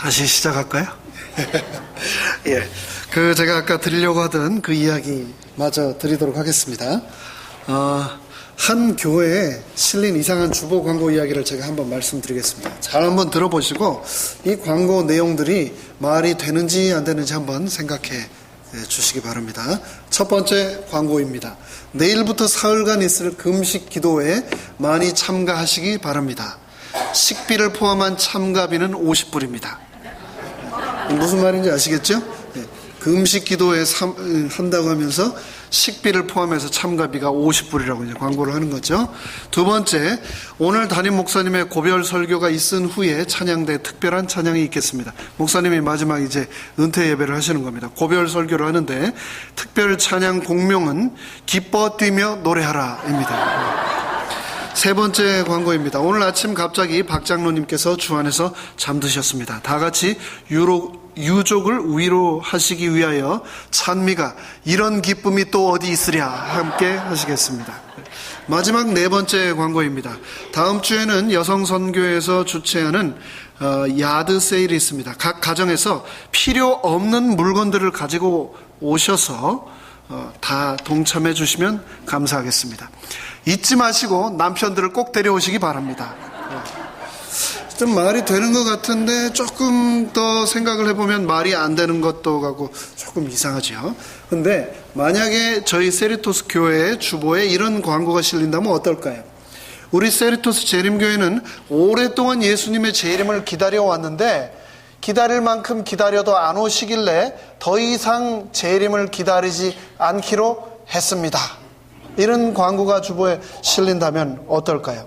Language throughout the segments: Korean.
다시 시작할까요? 예, 제가 아까 드리려고 하던 그 이야기 마저 드리도록 하겠습니다. 한 교회에 실린 이상한 주보 광고 이야기를 제가 한번 말씀드리겠습니다. 잘 한번 들어보시고 이 광고 내용들이 말이 되는지 안 되는지 한번 생각해 주시기 바랍니다. 첫 번째 광고입니다. 내일부터 사흘간 있을 금식 기도회에 많이 참가하시기 바랍니다. 식비를 포함한 참가비는 50불입니다. 무슨 말인지 아시겠죠? 금식 기도회 한다고 하면서 식비를 포함해서 참가비가 50불이라고 이제 광고를 하는 거죠. 두 번째, 오늘 담임 목사님의 고별 설교가 있은 후에 찬양대 특별한 찬양이 있겠습니다. 목사님이 마지막 이제 은퇴 예배를 하시는 겁니다. 고별 설교를 하는데 특별 찬양 공명은 기뻐 뛰며 노래하라입니다. 세 번째 광고입니다. 오늘 아침 갑자기 박 장로님께서 주 안에서 잠드셨습니다. 다 같이 유족을 위로하시기 위하여 찬미가 이런 기쁨이 또 어디 있으랴 함께 하시겠습니다. 마지막 네 번째 광고입니다. 다음 주에는 여성선교에서 주최하는 야드 세일이 있습니다. 각 가정에서 필요 없는 물건들을 가지고 오셔서 다 동참해 주시면 감사하겠습니다. 잊지 마시고 남편들을 꼭 데려오시기 바랍니다. 좀 말이 되는 것 같은데 조금 더 생각을 해보면 말이 안 되는 것도 같고 조금 이상하죠. 근데 만약에 저희 세리토스 교회의 주보에 이런 광고가 실린다면 어떨까요? 우리 세리토스 재림교회는 오랫동안 예수님의 재림을 기다려왔는데 기다릴 만큼 기다려도 안 오시길래 더 이상 재림을 기다리지 않기로 했습니다. 이런 광고가 주보에 실린다면 어떨까요?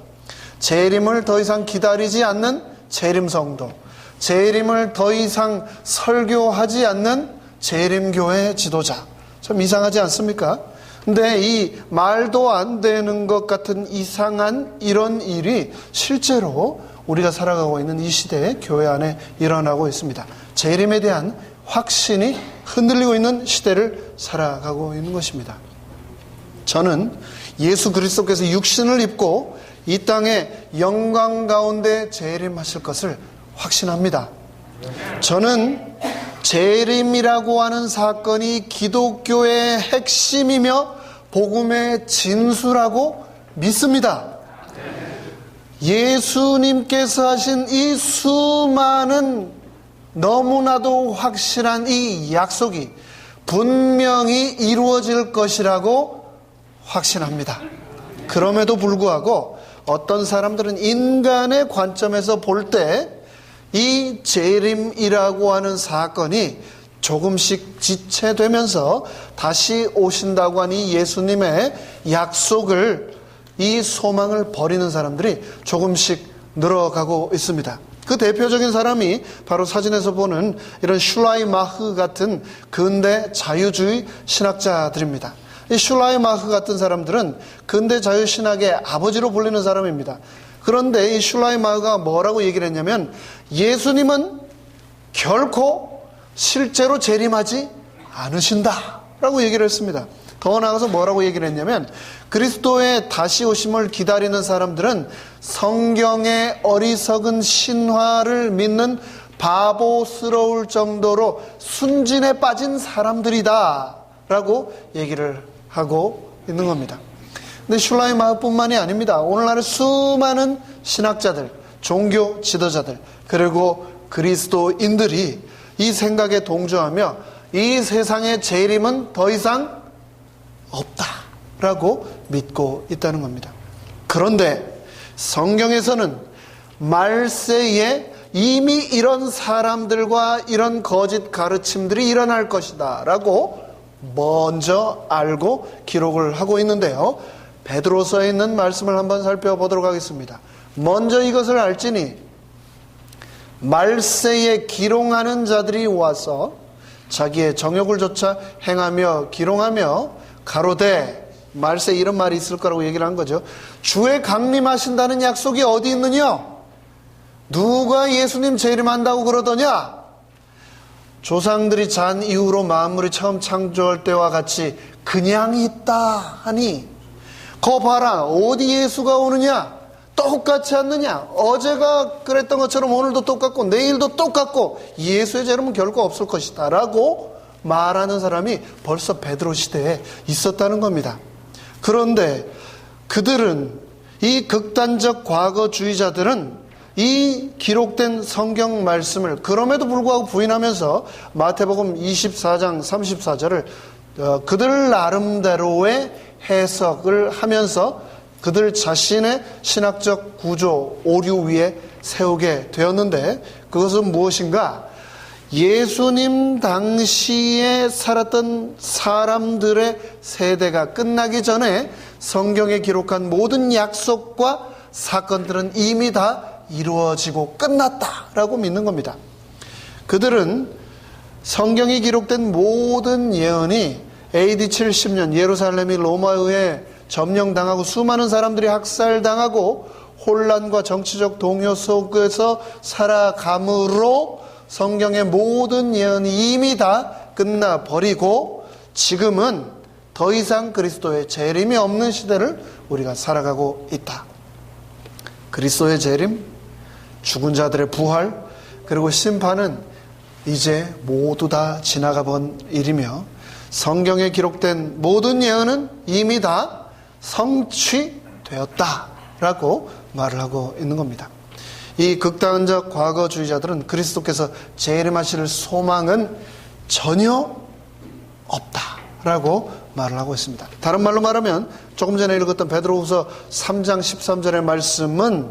재림을 더 이상 기다리지 않는 재림성도, 재림을 더 이상 설교하지 않는 재림교회 지도자. 좀 이상하지 않습니까? 근데 이 말도 안 되는 것 같은 이상한 이런 일이 실제로 우리가 살아가고 있는 이 시대에 교회 안에 일어나고 있습니다. 재림에 대한 확신이 흔들리고 있는 시대를 살아가고 있는 것입니다. 저는 예수 그리스도께서 육신을 입고 이 땅에 영광 가운데 재림하실 것을 확신합니다. 저는 재림이라고 하는 사건이 기독교의 핵심이며 복음의 진수라고 믿습니다. 예수님께서 하신 이 수많은 너무나도 확실한 이 약속이 분명히 이루어질 것이라고 확신합니다. 그럼에도 불구하고 어떤 사람들은 인간의 관점에서 볼 때 이 재림이라고 하는 사건이 조금씩 지체되면서 다시 오신다고 하는 이 예수님의 약속을, 이 소망을 버리는 사람들이 조금씩 늘어가고 있습니다. 그 대표적인 사람이 바로 사진에서 보는 이런 슐라이마흐 같은 근대 자유주의 신학자들입니다. 이 슐라이마흐 같은 사람들은 근대 자유신학의 아버지로 불리는 사람입니다. 그런데 이 슐라이마흐가 뭐라고 얘기를 했냐면 예수님은 결코 실제로 재림하지 않으신다 라고 얘기를 했습니다. 더 나아가서 뭐라고 얘기를 했냐면 그리스도의 다시 오심을 기다리는 사람들은 성경의 어리석은 신화를 믿는 바보스러울 정도로 순진에 빠진 사람들이다 라고 얘기를 하고 있는 겁니다. 근데 슐라이마흐뿐만이 아닙니다. 오늘날의 수많은 신학자들, 종교 지도자들, 그리고 그리스도인들이 이 생각에 동조하며 이 세상의 재림은 더 이상 없다라고 믿고 있다는 겁니다. 그런데 성경에서는 말세에 이미 이런 사람들과 이런 거짓 가르침들이 일어날 것이다 라고 먼저 알고 기록을 하고 있는데요. 베드로서에 있는 말씀을 한번 살펴보도록 하겠습니다. 먼저 이것을 알지니 말세에 기롱하는 자들이 와서 자기의 정욕을 조차 행하며 기롱하며 가로되, 말세 이런 말이 있을 거라고 얘기를 한 거죠. 주의 강림하신다는 약속이 어디 있느냐? 누가 예수님 재림한다고 그러더냐? 조상들이 잔 이후로 만물이 처음 창조할 때와 같이 그냥 있다 하니 거 봐라, 어디 예수가 오느냐? 똑같지 않느냐? 어제가 그랬던 것처럼 오늘도 똑같고 내일도 똑같고 예수의 재림은 결코 없을 것이다 라고 말하는 사람이 벌써 베드로 시대에 있었다는 겁니다. 그런데 그들은, 이 극단적 과거주의자들은 이 기록된 성경 말씀을 그럼에도 불구하고 부인하면서 마태복음 24장 34절을 그들 나름대로의 해석을 하면서 그들 자신의 신학적 구조, 오류 위에 세우게 되었는데, 그것은 무엇인가? 예수님 당시에 살았던 사람들의 세대가 끝나기 전에 성경에 기록한 모든 약속과 사건들은 이미 다 이루어지고 끝났다라고 믿는 겁니다. 그들은 성경이 기록된 모든 예언이 AD 70년 예루살렘이 로마에 의해 점령당하고 수많은 사람들이 학살당하고 혼란과 정치적 동요 속에서 살아감으로 성경의 모든 예언이 이미 다 끝나버리고 지금은 더 이상 그리스도의 재림이 없는 시대를 우리가 살아가고 있다. 그리스도의 재림, 죽은 자들의 부활, 그리고 심판은 이제 모두 다 지나가 본 일이며 성경에 기록된 모든 예언은 이미 다 성취되었다라고 말을 하고 있는 겁니다. 이 극단적 과거주의자들은 그리스도께서 재림하실 소망은 전혀 없다라고 말을 하고 있습니다. 다른 말로 말하면 조금 전에 읽었던 베드로후서 3장 13절의 말씀은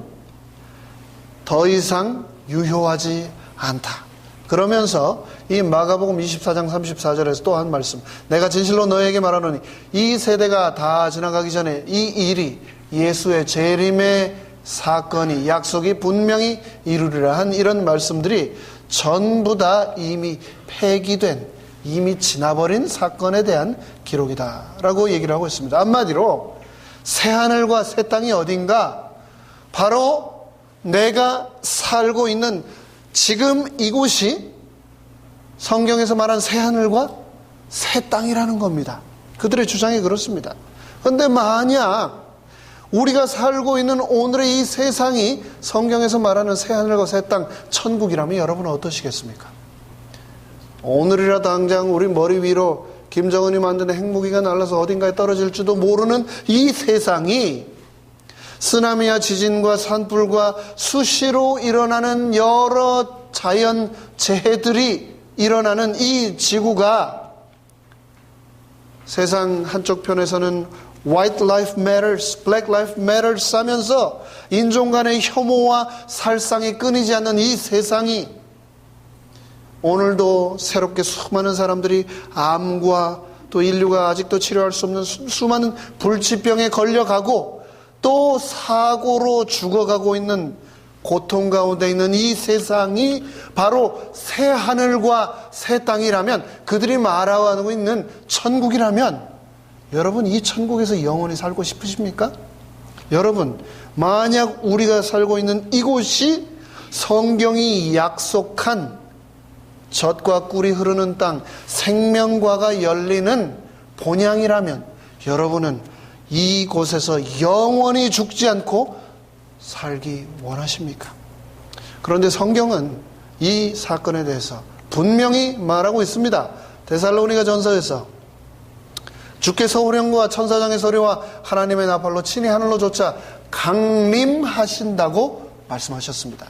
더 이상 유효하지 않다. 그러면서 이 마가복음 24장 34절에서 또 한 말씀, 내가 진실로 너에게 말하노니 이 세대가 다 지나가기 전에 이 일이 예수의 재림의 사건이, 약속이 분명히 이루리라 한 이런 말씀들이 전부 다 이미 폐기된, 이미 지나버린 사건에 대한 기록이다라고 얘기를 하고 있습니다. 한마디로 새하늘과 새 땅이 어딘가? 바로 내가 살고 있는 지금 이곳이 성경에서 말한 새하늘과 새 땅이라는 겁니다. 그들의 주장이 그렇습니다. 그런데 만약 우리가 살고 있는 오늘의 이 세상이 성경에서 말하는 새하늘과 새 땅, 천국이라면 여러분은 어떠시겠습니까? 오늘이라 당장 우리 머리 위로 김정은이 만드는 핵무기가 날아서 어딘가에 떨어질지도 모르는 이 세상이 쓰나미와 지진과 산불과 수시로 일어나는 여러 자연 재해들이 일어나는 이 지구가 세상 한쪽 편에서는 White Life Matters, Black Life Matters 하면서 인종 간의 혐오와 살상이 끊이지 않는 이 세상이 오늘도 새롭게 수많은 사람들이 암과 또 인류가 아직도 치료할 수 없는 수많은 불치병에 걸려가고 또 사고로 죽어가고 있는 고통 가운데 있는 이 세상이 바로 새 하늘과 새 땅이라면, 그들이 말하고 있는 천국이라면 여러분 이 천국에서 영원히 살고 싶으십니까? 여러분, 만약 우리가 살고 있는 이곳이 성경이 약속한 젖과 꿀이 흐르는 땅, 생명과가 열리는 본향이라면 여러분은 이곳에서 영원히 죽지 않고 살기 원하십니까? 그런데 성경은 이 사건에 대해서 분명히 말하고 있습니다. 데살로니가 전서에서 주께서 호령과 천사장의 소리와 하나님의 나팔로 친히 하늘로 쫓아 강림하신다고 말씀하셨습니다.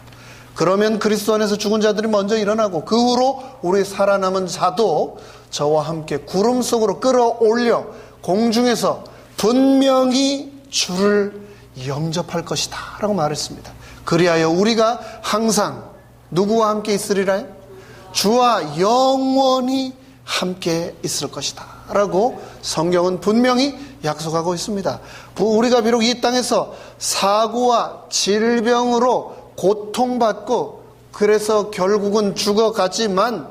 그러면 그리스도 안에서 죽은 자들이 먼저 일어나고 그 후로 우리 살아남은 자도 저와 함께 구름 속으로 끌어올려 공중에서 분명히 주를 영접할 것이다 라고 말했습니다. 그리하여 우리가 항상 누구와 함께 있으리라? 주와 영원히 함께 있을 것이다 라고 성경은 분명히 약속하고 있습니다. 우리가 비록 이 땅에서 사고와 질병으로 고통받고 그래서 결국은 죽어가지만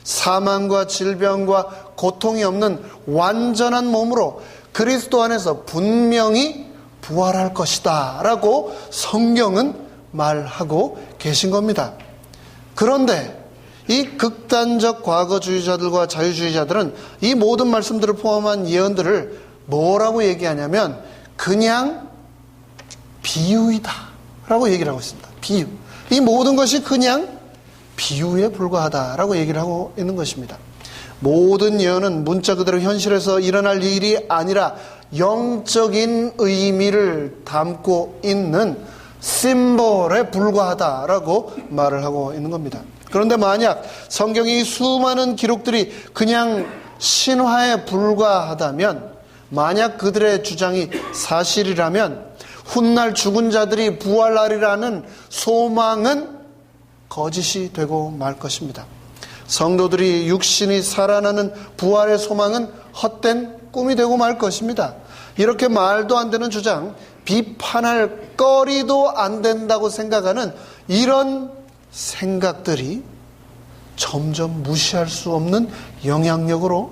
사망과 질병과 고통이 없는 완전한 몸으로 그리스도 안에서 분명히 부활할 것이다 라고 성경은 말하고 계신 겁니다. 그런데 이 극단적 과거주의자들과 자유주의자들은 이 모든 말씀들을 포함한 예언들을 뭐라고 얘기하냐면 그냥 비유이다 라고 얘기를 하고 있습니다. 비유. 이 모든 것이 그냥 비유에 불과하다라고 얘기를 하고 있는 것입니다. 모든 예언은 문자 그대로 현실에서 일어날 일이 아니라 영적인 의미를 담고 있는 심볼에 불과하다라고 말을 하고 있는 겁니다. 그런데 만약 성경의 수많은 기록들이 그냥 신화에 불과하다면, 만약 그들의 주장이 사실이라면 훗날 죽은 자들이 부활하리라는 소망은 거짓이 되고 말 것입니다. 성도들이 육신이 살아나는 부활의 소망은 헛된 꿈이 되고 말 것입니다. 이렇게 말도 안 되는 주장, 비판할 거리도 안 된다고 생각하는 이런 생각들이 점점 무시할 수 없는 영향력으로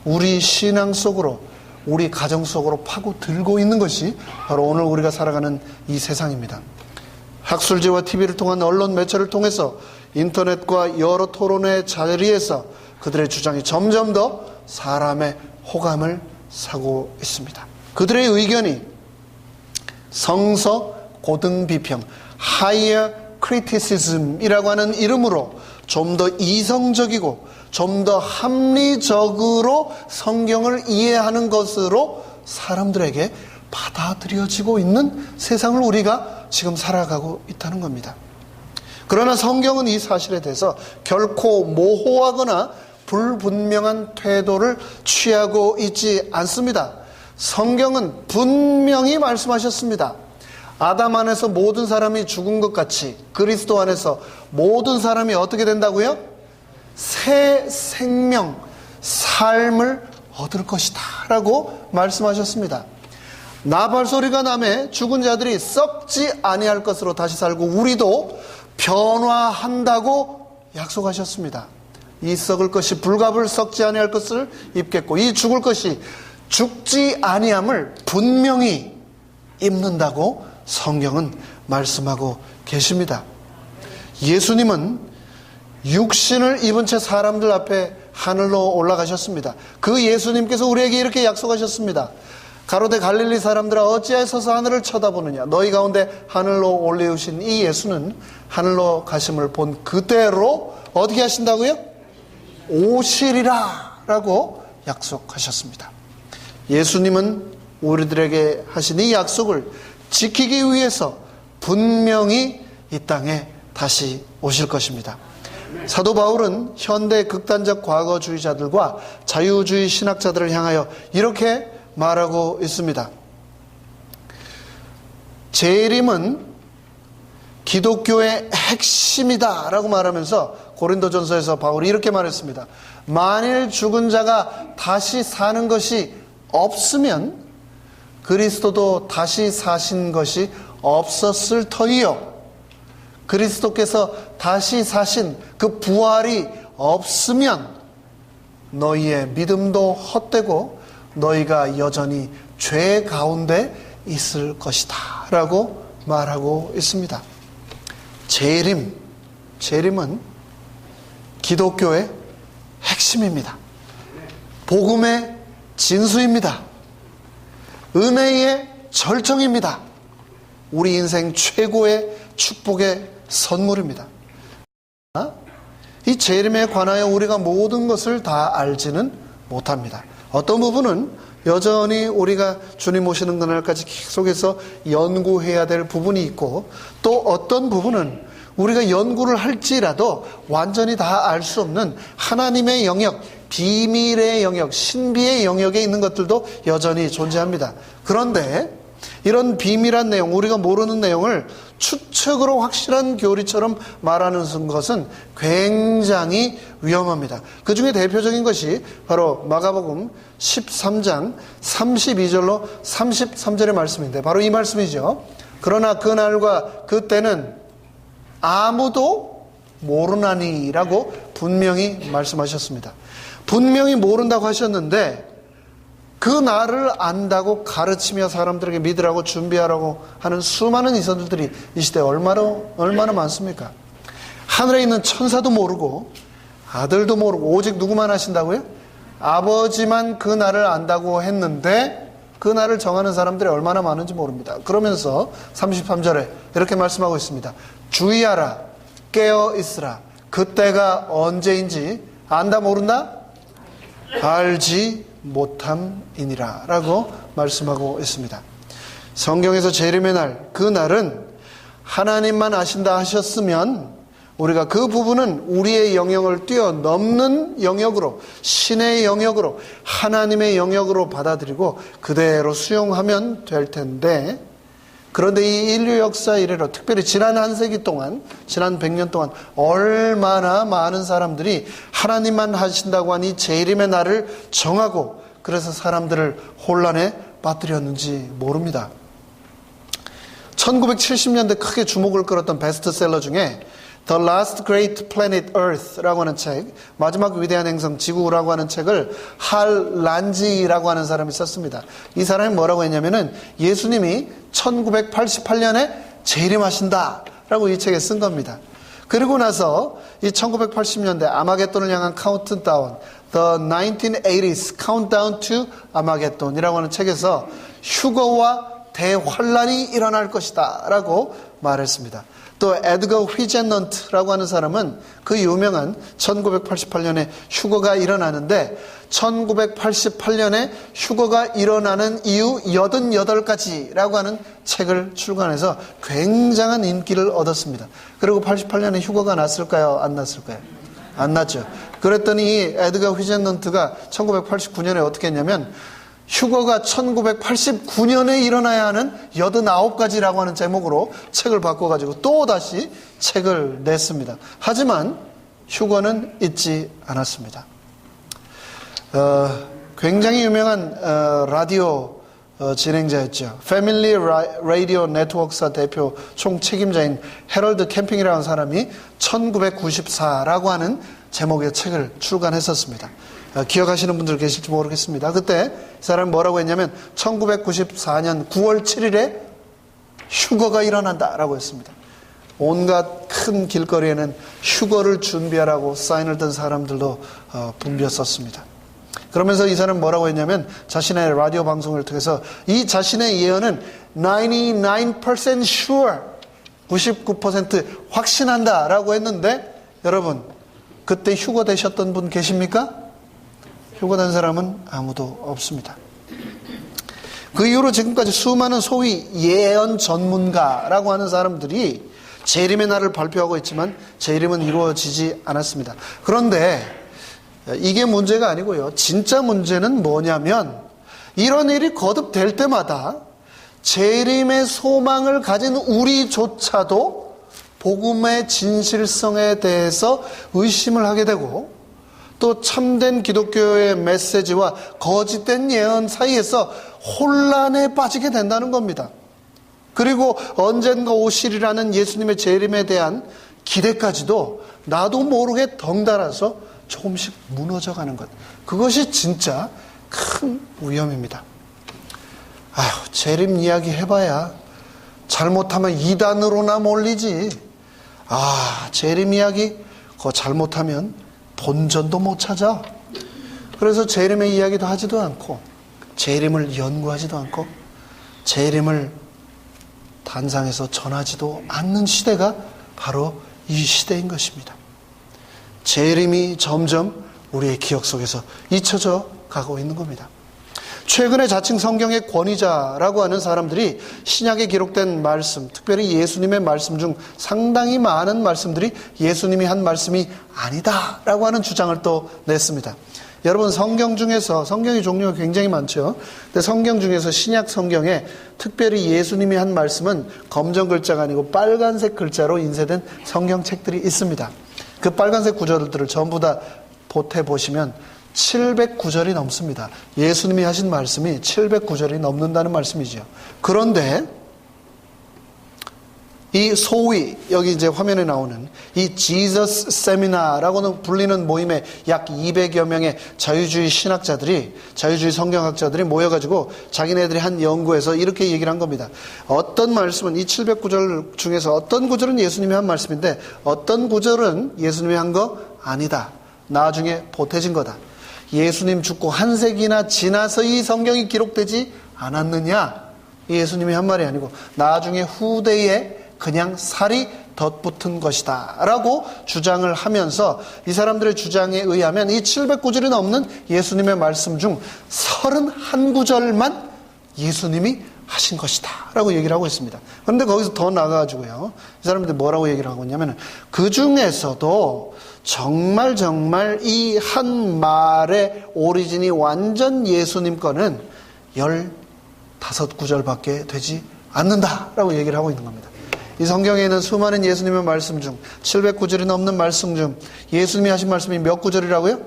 우리 신앙 속으로, 우리 가정 속으로 파고들고 있는 것이 바로 오늘 우리가 살아가는 이 세상입니다. 학술지와 TV를 통한 언론 매체를 통해서 인터넷과 여러 토론회 자리에서 그들의 주장이 점점 더 사람의 호감을 사고 있습니다. 그들의 의견이 성서 고등비평, Higher Criticism이라고 하는 이름으로 좀 더 이성적이고 좀 더 합리적으로 성경을 이해하는 것으로 사람들에게 받아들여지고 있는 세상을 우리가 지금 살아가고 있다는 겁니다. 그러나 성경은 이 사실에 대해서 결코 모호하거나 불분명한 태도를 취하고 있지 않습니다. 성경은 분명히 말씀하셨습니다. 아담 안에서 모든 사람이 죽은 것 같이 그리스도 안에서 모든 사람이 어떻게 된다고요? 새 생명, 삶을 얻을 것이다 라고 말씀하셨습니다. 나팔 소리가 나매 죽은 자들이 썩지 아니할 것으로 다시 살고 우리도 변화한다고 약속하셨습니다. 이 썩을 것이 불갑을 썩지 아니할 것을 입겠고 이 죽을 것이 죽지 아니함을 분명히 입는다고 성경은 말씀하고 계십니다. 예수님은 육신을 입은 채 사람들 앞에 하늘로 올라가셨습니다. 그 예수님께서 우리에게 이렇게 약속하셨습니다. 가로되 갈릴리 사람들아 어찌하여 서서 하늘을 쳐다보느냐. 너희 가운데 하늘로 올리우신 이 예수는 하늘로 가심을 본 그대로 어떻게 하신다고요? 오시리라 라고 약속하셨습니다. 예수님은 우리들에게 하신 이 약속을 지키기 위해서 분명히 이 땅에 다시 오실 것입니다. 사도 바울은 현대 극단적 과거주의자들과 자유주의 신학자들을 향하여 이렇게 말하고 있습니다. 재림은 기독교의 핵심이다 라고 말하면서 고린도전서에서 바울이 이렇게 말했습니다. 만일 죽은 자가 다시 사는 것이 없으면 그리스도도 다시 사신 것이 없었을 터이요. 그리스도께서 다시 사신 그 부활이 없으면 너희의 믿음도 헛되고 너희가 여전히 죄 가운데 있을 것이다 라고 말하고 있습니다. 재림은 기독교의 핵심입니다. 복음의 진수입니다. 은혜의 절정입니다. 우리 인생 최고의 축복의 선물입니다. 이 재림에 관하여 우리가 모든 것을 다 알지는 못합니다. 어떤 부분은 여전히 우리가 주님 오시는 그날까지 계속해서 연구해야 될 부분이 있고, 또 어떤 부분은 우리가 연구를 할지라도 완전히 다 알 수 없는 하나님의 영역, 비밀의 영역, 신비의 영역에 있는 것들도 여전히 존재합니다. 그런데 이런 비밀한 내용, 우리가 모르는 내용을 추측으로 확실한 교리처럼 말하는 것은 굉장히 위험합니다. 그 중에 대표적인 것이 바로 마가복음 13장 32절로 33절의 말씀인데 바로 이 말씀이죠. 그러나 그날과 그때는 아무도 모르나니 라고 분명히 말씀하셨습니다. 분명히 모른다고 하셨는데 그 날을 안다고 가르치며 사람들에게 믿으라고 준비하라고 하는 수많은 이선들이 이 시대에 얼마나 많습니까? 하늘에 있는 천사도 모르고 아들도 모르고 오직 누구만 하신다고요? 아버지만 그 날을 안다고 했는데 그 날을 정하는 사람들이 얼마나 많은지 모릅니다. 그러면서 33절에 이렇게 말씀하고 있습니다. 주의하라, 깨어 있으라. 그때가 언제인지 안다 모른다? 알지 못함이니라 라고 말씀하고 있습니다. 성경에서 재림의 날, 그 날은 하나님만 아신다 하셨으면 우리가 그 부분은 우리의 영역을 뛰어넘는 영역으로, 신의 영역으로, 하나님의 영역으로 받아들이고 그대로 수용하면 될 텐데, 그런데 이 인류 역사 이래로 특별히 지난 한 세기 동안, 지난 100년 동안 얼마나 많은 사람들이 하나님만 하신다고 하니 재림의 날을 정하고 그래서 사람들을 혼란에 빠뜨렸는지 모릅니다. 1970년대 크게 주목을 끌었던 베스트셀러 중에 The Last Great Planet Earth라고 하는 책, 마지막 위대한 행성 지구라고 하는 책을 할 란지라고 하는 사람이 썼습니다. 이 사람이 뭐라고 했냐면은 예수님이 1988년에 재림하신다라고 이 책에 쓴 겁니다. 그리고 나서 이 1980년대 아마겟돈을 향한 카운트다운, The 1980s Countdown to Armageddon이라고 하는 책에서 휴거와 대환란이 일어날 것이다 라고 말했습니다. 또 에드거 휘젠넌트라고 하는 사람은 그 유명한 1988년에 휴거가 일어나는데 1988년에 휴거가 일어나는 이유 88가지라고 하는 책을 출간해서 굉장한 인기를 얻었습니다. 그리고 88년에 휴거가 났을까요? 안 났을까요? 안 났죠. 그랬더니 이 에드거 휘젠넌트가 1989년에 어떻게 했냐면 휴거가 1989년에 일어나야 하는 89가지라고 하는 제목으로 책을 바꿔가지고 또 다시 책을 냈습니다. 하지만 휴거는 잊지 않았습니다. 굉장히 유명한 라디오 진행자였죠. 패밀리 라디오 네트워크사 대표 총책임자인 해럴드 캠핑이라는 사람이 1994라고 하는 제목의 책을 출간했었습니다. 기억하시는 분들 계실지 모르겠습니다. 그때 이 사람이 뭐라고 했냐면 1994년 9월 7일에 휴거가 일어난다라고 했습니다. 온갖 큰 길거리에는 휴거를 준비하라고 사인을 든 사람들도 붐볐었습니다. 그러면서 이 사람은 뭐라고 했냐면 자신의 라디오 방송을 통해서 이 자신의 예언은 99% sure, 99% 확신한다라고 했는데 여러분 그때 휴거 되셨던 분 계십니까? 휴거된 사람은 아무도 없습니다. 그 이후로 지금까지 수많은 소위 예언 전문가라고 하는 사람들이 재림의 날을 발표하고 있지만 재림은 이루어지지 않았습니다. 그런데 이게 문제가 아니고요. 진짜 문제는 뭐냐면 이런 일이 거듭될 때마다 재림의 소망을 가진 우리조차도 복음의 진실성에 대해서 의심을 하게 되고 또 참된 기독교의 메시지와 거짓된 예언 사이에서 혼란에 빠지게 된다는 겁니다. 그리고 언젠가 오시리라는 예수님의 재림에 대한 기대까지도 나도 모르게 덩달아서 조금씩 무너져가는 것. 그것이 진짜 큰 위험입니다. 아휴, 재림 이야기 해봐야 잘못하면 이단으로나 몰리지. 재림 이야기 그거 잘못하면 본전도 못 찾아. 그래서 재림의 이야기도 하지도 않고 재림을 연구하지도 않고 재림을 단상에서 전하지도 않는 시대가 바로 이 시대인 것입니다. 재림이 점점 우리의 기억 속에서 잊혀져 가고 있는 겁니다. 최근에 자칭 성경의 권위자라고 하는 사람들이 신약에 기록된 말씀, 특별히 예수님의 말씀 중 상당히 많은 말씀들이 예수님이 한 말씀이 아니다라고 하는 주장을 또 냈습니다. 여러분 성경 중에서 성경의 종류가 굉장히 많죠. 근데 성경 중에서 신약 성경에 특별히 예수님이 한 말씀은 검정 글자가 아니고 빨간색 글자로 인쇄된 성경책들이 있습니다. 그 빨간색 구절들을 전부 다 보태 보시면 709절이 넘습니다. 예수님이 하신 말씀이 709절이 넘는다는 말씀이죠. 그런데 이 소위 여기 이제 화면에 나오는 이 지저스 세미나라고는 불리는 모임에 약 200여 명의 자유주의 신학자들이, 자유주의 성경학자들이 모여가지고 자기네들이 한 연구에서 이렇게 얘기를 한 겁니다. 어떤 말씀은 이 709절 중에서 어떤 구절은 예수님이 한 말씀인데 어떤 구절은 예수님이 한 거 아니다. 나중에 보태진 거다. 예수님 죽고 한 세기나 지나서 이 성경이 기록되지 않았느냐? 예수님이 한 말이 아니고 나중에 후대에 그냥 살이 덧붙은 것이다 라고 주장을 하면서 이 사람들의 주장에 의하면 이 700구절이 넘는 예수님의 말씀 중 31구절만 예수님이 하신 것이다 라고 얘기를 하고 있습니다. 그런데 거기서 더 나가가지고요, 이 사람들이 뭐라고 얘기를 하고 있냐면, 그 중에서도 정말 이 한 말의 오리진이 완전 예수님 거는 15구절밖에 되지 않는다라고 얘기를 하고 있는 겁니다. 이 성경에 있는 수많은 예수님의 말씀 중 700구절이 넘는 말씀 중 예수님이 하신 말씀이 몇 구절이라고요?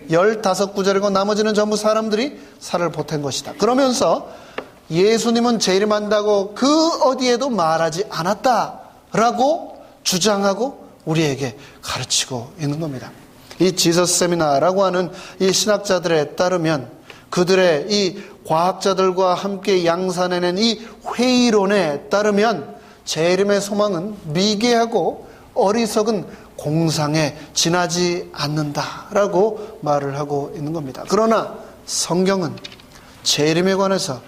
15구절이고 나머지는 전부 사람들이 살을 보탠 것이다. 그러면서 예수님은 재림한다고 그 어디에도 말하지 않았다라고 주장하고 우리에게 가르치고 있는 겁니다. 이 지저스 세미나라고 하는 이 신학자들에 따르면, 그들의 이 과학자들과 함께 양산해낸 이 회의론에 따르면 재림의 소망은 미개하고 어리석은 공상에 지나지 않는다라고 말을 하고 있는 겁니다. 그러나 성경은 재림에 관해서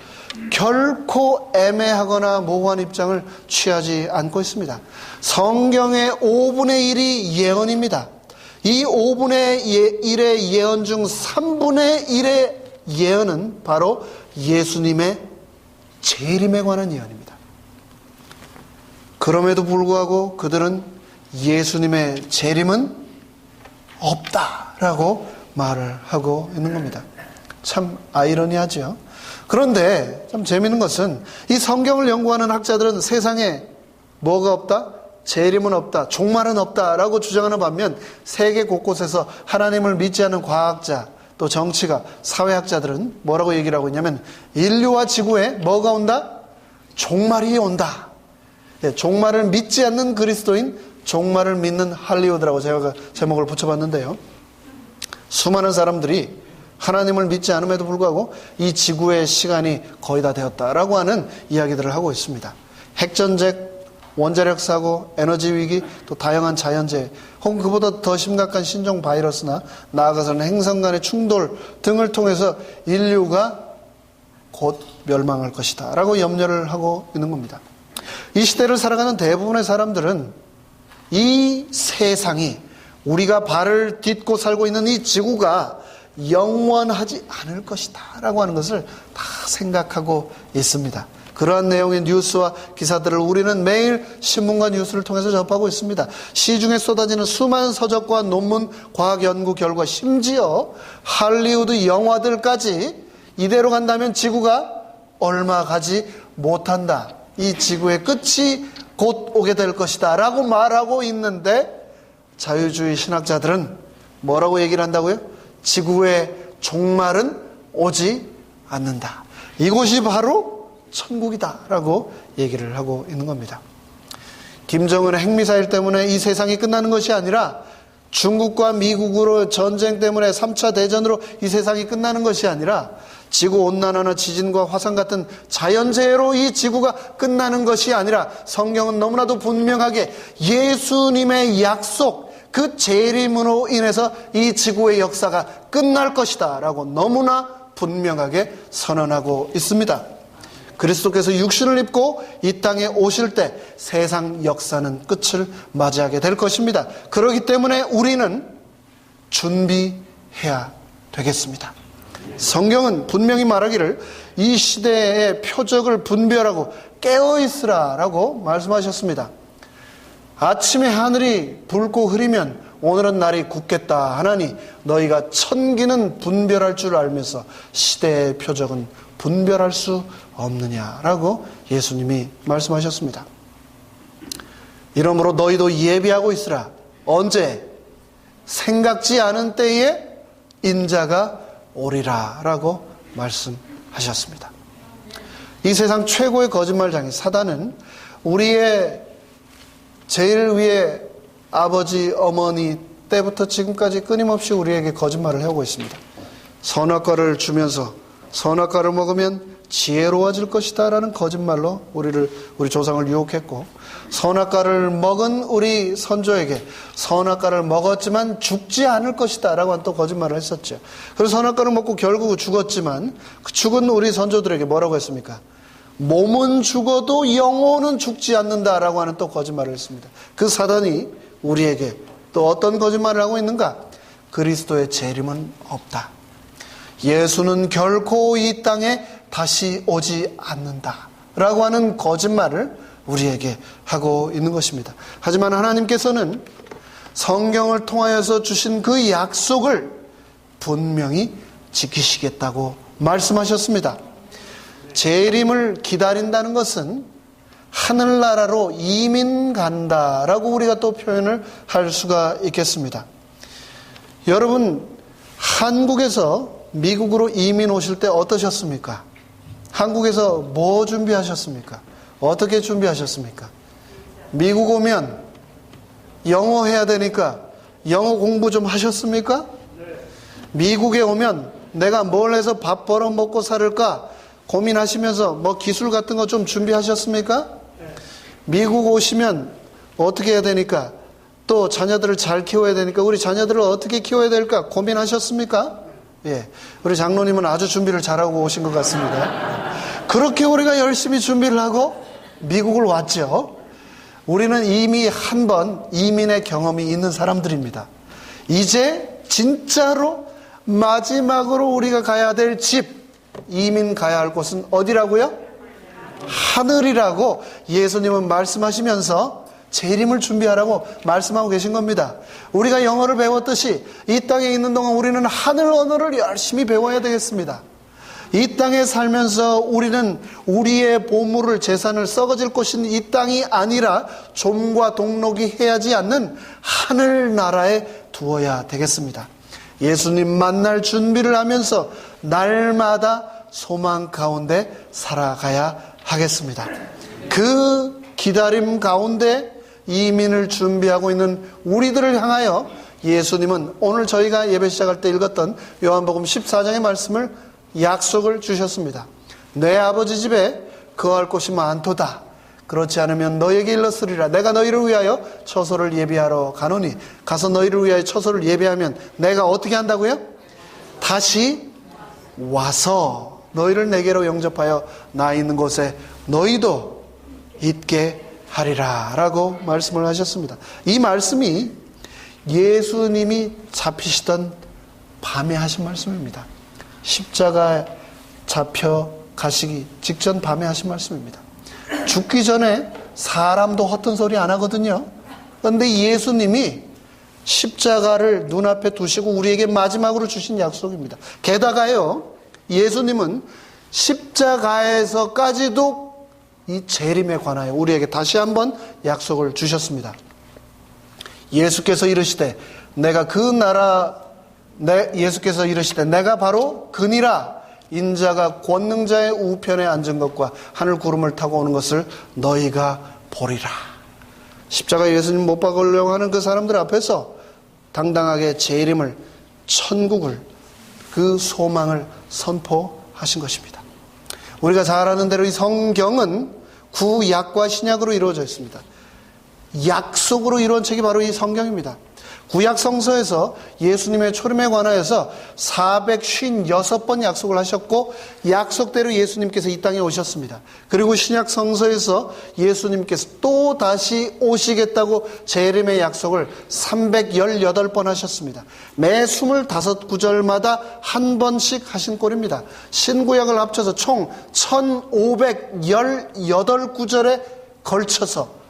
결코 애매하거나 모호한 입장을 취하지 않고 있습니다. 성경의 5분의 1이 예언입니다. 이 5분의 1의 예언 중 3분의 1의 예언은 바로 예수님의 재림에 관한 예언입니다. 그럼에도 불구하고 그들은 예수님의 재림은 없다라고 말을 하고 있는 겁니다. 참 아이러니하죠. 그런데 참 재미있는 것은 이 성경을 연구하는 학자들은 세상에 뭐가 없다? 재림은 없다, 종말은 없다라고 주장하는 반면, 세계 곳곳에서 하나님을 믿지 않는 과학자, 또 정치가, 사회학자들은 뭐라고 얘기를 하고 있냐면, 인류와 지구에 뭐가 온다? 종말이 온다. 종말을 믿지 않는 그리스도인, 종말을 믿는 할리우드라고 제가 제목을 붙여봤는데요, 수많은 사람들이 하나님을 믿지 않음에도 불구하고 이 지구의 시간이 거의 다 되었다라고 하는 이야기들을 하고 있습니다. 핵전쟁, 원자력 사고, 에너지 위기, 또 다양한 자연재해, 혹은 그보다 더 심각한 신종 바이러스나 나아가서는 행성 간의 충돌 등을 통해서 인류가 곧 멸망할 것이다 라고 염려를 하고 있는 겁니다. 이 시대를 살아가는 대부분의 사람들은 이 세상이, 우리가 발을 딛고 살고 있는 이 지구가 영원하지 않을 것이다 라고 하는 것을 다 생각하고 있습니다. 그러한 내용의 뉴스와 기사들을 우리는 매일 신문과 뉴스를 통해서 접하고 있습니다. 시중에 쏟아지는 수많은 서적과 논문, 과학 연구 결과, 심지어 할리우드 영화들까지 이대로 간다면 지구가 얼마 가지 못한다, 이 지구의 끝이 곧 오게 될 것이다 라고 말하고 있는데, 자유주의 신학자들은 뭐라고 얘기를 한다고요? 지구의 종말은 오지 않는다, 이곳이 바로 천국이다 라고 얘기를 하고 있는 겁니다. 김정은의 핵미사일 때문에 이 세상이 끝나는 것이 아니라, 중국과 미국으로 전쟁 때문에 3차 대전으로 이 세상이 끝나는 것이 아니라, 지구온난화나 지진과 화산 같은 자연재해로 이 지구가 끝나는 것이 아니라, 성경은 너무나도 분명하게 예수님의 약속, 그 재림으로 인해서 이 지구의 역사가 끝날 것이다 라고 너무나 분명하게 선언하고 있습니다. 그리스도께서 육신을 입고 이 땅에 오실 때 세상 역사는 끝을 맞이하게 될 것입니다. 그렇기 때문에 우리는 준비해야 되겠습니다. 성경은 분명히 말하기를 이 시대의 표적을 분별하고 깨어있으라 라고 말씀하셨습니다. 아침에 하늘이 붉고 흐리면 오늘은 날이 굳겠다 하나니 너희가 천기는 분별할 줄 알면서 시대의 표적은 분별할 수 없느냐라고 예수님이 말씀하셨습니다. 이러므로 너희도 예비하고 있으라. 언제? 생각지 않은 때에 인자가 오리라 라고 말씀하셨습니다. 이 세상 최고의 거짓말장이 사단은 우리의 제일 위에 아버지, 어머니 때부터 지금까지 끊임없이 우리에게 거짓말을 해오고 있습니다. 선악과를 주면서 선악과를 먹으면 지혜로워질 것이다 라는 거짓말로 우리 조상을 유혹했고, 선악과를 먹은 우리 선조에게 선악과를 먹었지만 죽지 않을 것이다 라고 또 거짓말을 했었죠. 그래서 선악과를 먹고 결국 죽었지만 그 죽은 우리 선조들에게 뭐라고 했습니까? 몸은 죽어도 영혼은 죽지 않는다라고 하는 또 거짓말을 했습니다. 그 사단이 우리에게 또 어떤 거짓말을 하고 있는가? 그리스도의 재림은 없다. 예수는 결코 이 땅에 다시 오지 않는다 라고 하는 거짓말을 우리에게 하고 있는 것입니다. 하지만 하나님께서는 성경을 통하여서 주신 그 약속을 분명히 지키시겠다고 말씀하셨습니다. 재림을 기다린다는 것은 하늘나라로 이민 간다라고 우리가 또 표현을 할 수가 있겠습니다. 여러분, 한국에서 미국으로 이민 오실 때 어떠셨습니까? 한국에서 뭐 준비하셨습니까? 어떻게 준비하셨습니까? 미국 오면 영어 해야 되니까 영어 공부 좀 하셨습니까? 미국에 오면 내가 뭘 해서 밥 벌어 먹고 살을까 고민하시면서 뭐 기술 같은 거 좀 준비하셨습니까? 미국 오시면 어떻게 해야 되니까, 또 자녀들을 잘 키워야 되니까 우리 자녀들을 어떻게 키워야 될까 고민하셨습니까? 예, 우리 장로님은 아주 준비를 잘하고 오신 것 같습니다. 그렇게 우리가 열심히 준비를 하고 미국을 왔죠. 우리는 이미 한 번 이민의 경험이 있는 사람들입니다. 이제 진짜로 마지막으로 우리가 가야 될 집, 이민 가야 할 곳은 어디라고요? 하늘이라고 예수님은 말씀하시면서 재림을 준비하라고 말씀하고 계신 겁니다. 우리가 영어를 배웠듯이 이 땅에 있는 동안 우리는 하늘 언어를 열심히 배워야 되겠습니다. 이 땅에 살면서 우리는 우리의 보물을, 재산을 썩어질 곳인 이 땅이 아니라 좀과 동록이 해야지 않는 하늘나라에 두어야 되겠습니다. 예수님 만날 준비를 하면서 날마다 소망 가운데 살아가야 하겠습니다. 그 기다림 가운데 이민을 준비하고 있는 우리들을 향하여 예수님은 오늘 저희가 예배 시작할 때 읽었던 요한복음 14장의 말씀을 약속을 주셨습니다. 내 아버지 집에 거할 곳이 많도다. 그렇지 않으면 너에게 일렀으리라. 내가 너희를 위하여 처소를 예비하러 가노니, 가서 너희를 위하여 처소를 예비하면 내가 어떻게 한다고요? 다시 와서 너희를 내게로 영접하여 나 있는 곳에 너희도 있게 하리라 라고 말씀을 하셨습니다. 이 말씀이 예수님이 잡히시던 밤에 하신 말씀입니다. 십자가에 잡혀 가시기 직전 밤에 하신 말씀입니다. 죽기 전에 사람도 헛된 소리 안 하거든요. 그런데 예수님이 십자가를 눈앞에 두시고 우리에게 마지막으로 주신 약속입니다. 게다가요, 예수님은 십자가에서까지도 이 재림에 관하여 우리에게 다시 한번 약속을 주셨습니다. 예수께서 이르시되 내가 바로 그니라. 인자가 권능자의 우편에 앉은 것과 하늘 구름을 타고 오는 것을 너희가 보리라. 십자가에 예수님 못 박으려고 하는 그 사람들 앞에서 당당하게 재림을, 천국을, 그 소망을 선포하신 것입니다. 우리가 잘 아는 대로 이 성경은 구약과 신약으로 이루어져 있습니다. 약속으로 이루어진 책이 바로 이 성경입니다. 구약 성서에서 예수님의 초림에 관하여서 456번 약속을 하셨고 약속대로 예수님께서 이 땅에 오셨습니다. 그리고 신약 성서에서 예수님께서 또 다시 오시겠다고 재림의 약속을 318번 하셨습니다. 매 25구절마다 한 번씩 하신 꼴입니다. 신구약을 합쳐서 총 1518구절에 걸쳐서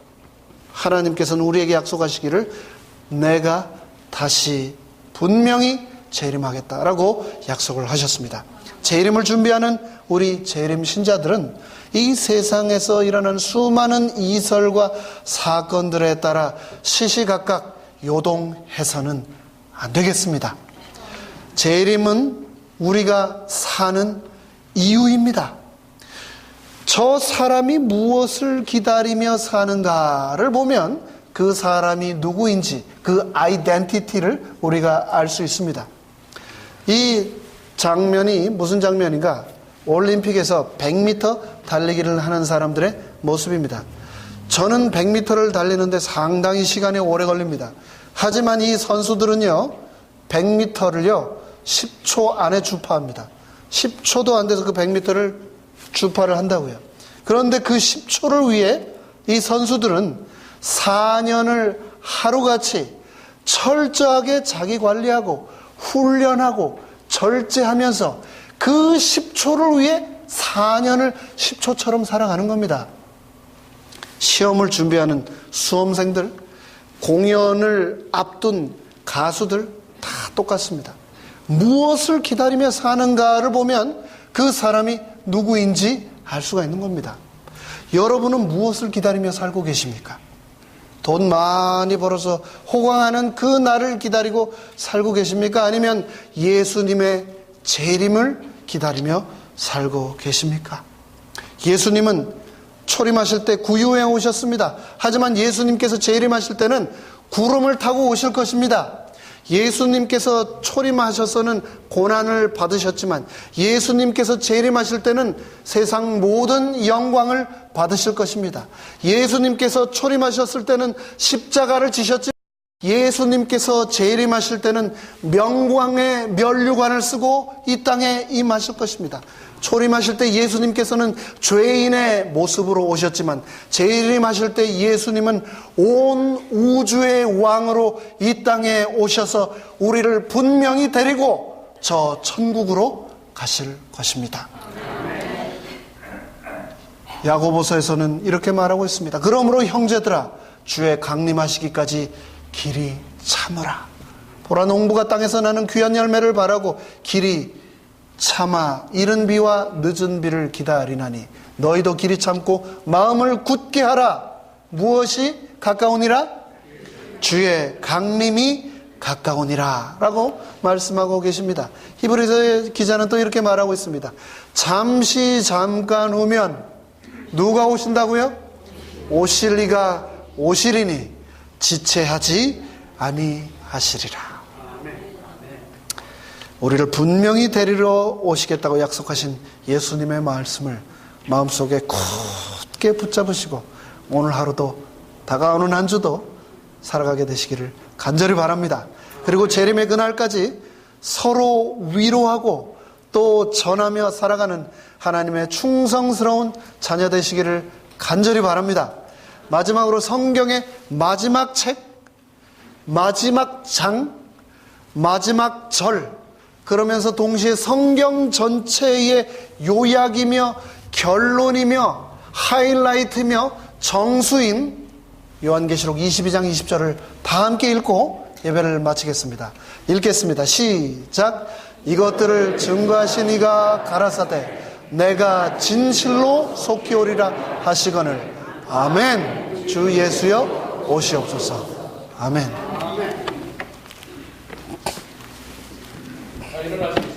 하나님께서는 우리에게 약속하시기를 내가 다시 분명히 재림하겠다라고 약속을 하셨습니다. 재림을 준비하는 우리 재림 신자들은 이 세상에서 일어나는 수많은 이설과 사건들에 따라 시시각각 요동해서는 안 되겠습니다. 재림은 우리가 사는 이유입니다. 저 사람이 무엇을 기다리며 사는가를 보면 그 사람이 누구인지 그 아이덴티티를 우리가 알 수 있습니다. 이 장면이 무슨 장면인가? 올림픽에서 100m 달리기를 하는 사람들의 모습입니다. 저는 100m를 달리는데 상당히 시간이 오래 걸립니다. 하지만 이 선수들은요, 100m를요, 10초 안에 주파합니다. 10초도 안 돼서 그 100m를 주파를 한다고요. 그런데 그 10초를 위해 이 선수들은 4년을 하루같이 철저하게 자기 관리하고 훈련하고 절제하면서 그 10초를 위해 4년을 10초처럼 살아가는 겁니다. 시험을 준비하는 수험생들, 공연을 앞둔 가수들 다 똑같습니다. 무엇을 기다리며 사는가를 보면 그 사람이 누구인지 알 수가 있는 겁니다. 여러분은 무엇을 기다리며 살고 계십니까? 돈 많이 벌어서 호강하는 그 날을 기다리고 살고 계십니까? 아니면 예수님의 재림을 기다리며 살고 계십니까? 예수님은 초림하실 때 구유에 오셨습니다. 하지만 예수님께서 재림하실 때는 구름을 타고 오실 것입니다. 예수님께서 초림하셔서는 고난을 받으셨지만 예수님께서 재림하실 때는 세상 모든 영광을 받으실 것입니다. 예수님께서 초림하셨을 때는 십자가를 지셨지만 예수님께서 재림하실 때는 명광의 면류관을 쓰고 이 땅에 임하실 것입니다. 초림하실 때 예수님께서는 죄인의 모습으로 오셨지만 재림하실 때 예수님은 온 우주의 왕으로 이 땅에 오셔서 우리를 분명히 데리고 저 천국으로 가실 것입니다. 야고보서에서는 이렇게 말하고 있습니다. 그러므로 형제들아, 주의 강림하시기까지 길이 참으라. 보라, 농부가 땅에서 나는 귀한 열매를 바라고 길이 참아 이른 비와 늦은 비를 기다리나니 너희도 길이 참고 마음을 굳게 하라. 무엇이 가까우니라? 주의 강림이 가까우니라 라고 말씀하고 계십니다. 히브리서의 기자는 또 이렇게 말하고 있습니다. 잠시 잠깐 후면 누가 오신다고요? 오실 이가 오시리니 지체하지 아니하시리라. 우리를 분명히 데리러 오시겠다고 약속하신 예수님의 말씀을 마음속에 굳게 붙잡으시고 오늘 하루도 다가오는 한 주도 살아가게 되시기를 간절히 바랍니다. 그리고 재림의 그날까지 서로 위로하고 또 전하며 살아가는 하나님의 충성스러운 자녀 되시기를 간절히 바랍니다. 마지막으로 성경의 마지막 책, 마지막 장, 마지막 절, 그러면서 동시에 성경 전체의 요약이며 결론이며 하이라이트며 정수인 요한계시록 22장 20절을 다 함께 읽고 예배를 마치겠습니다. 읽겠습니다. 시작. 이것들을 증거하신 이가 가라사대 내가 진실로 속히 오리라 하시거늘. 아멘. 주 예수여 오시옵소서. 아멘. 일어나십시오.